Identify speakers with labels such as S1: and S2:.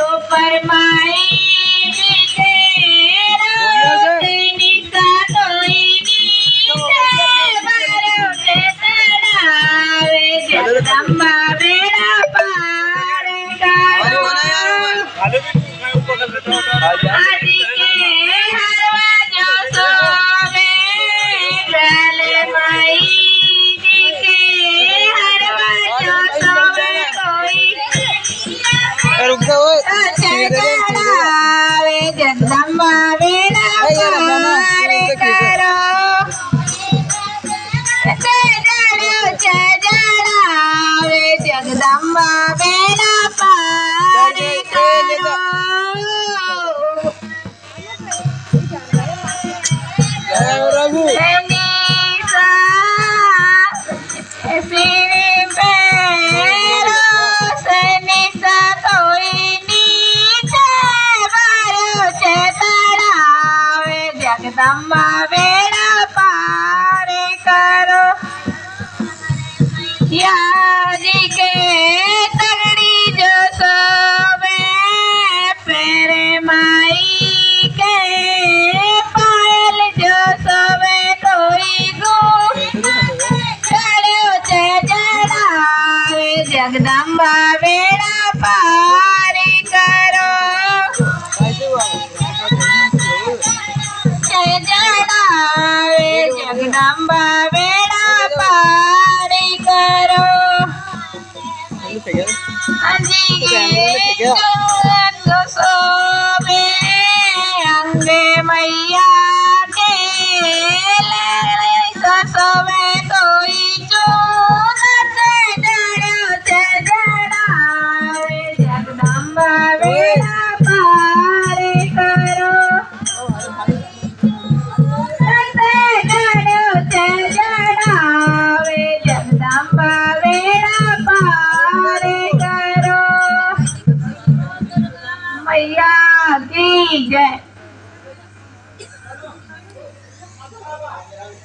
S1: ऊपर माई जगदम्बा बेड़ा पार करो आदि के हरवा जो सोवे लाले माई जी के हरवा जो सोवे कोई चढ़ावे जगदम्बा बेड़ा पार करो चढ़ावे जगदम्बा बेड़ा पार करो निशा सिरे पैरो से निशा कोई नीचे बारो चढ़ावे जगदम्बा बेड़ा पार करो याजी के तगड़ी जो सोवे पेरे माई के पायल जो सोवे कोई गो चढ़ो चढ़ावे जगदम्बा बेड़ा पार करो चढ़ावे जगदम्बा बेड़ा पार करो अंजी जो सोवे अंगे मैया के सोवे कोई चूनत डरो चढ़ावे जगदम्बा बेड़ा पार करो चढ़ावे जगदम्बा बेड़ा पार करो मैया की जय।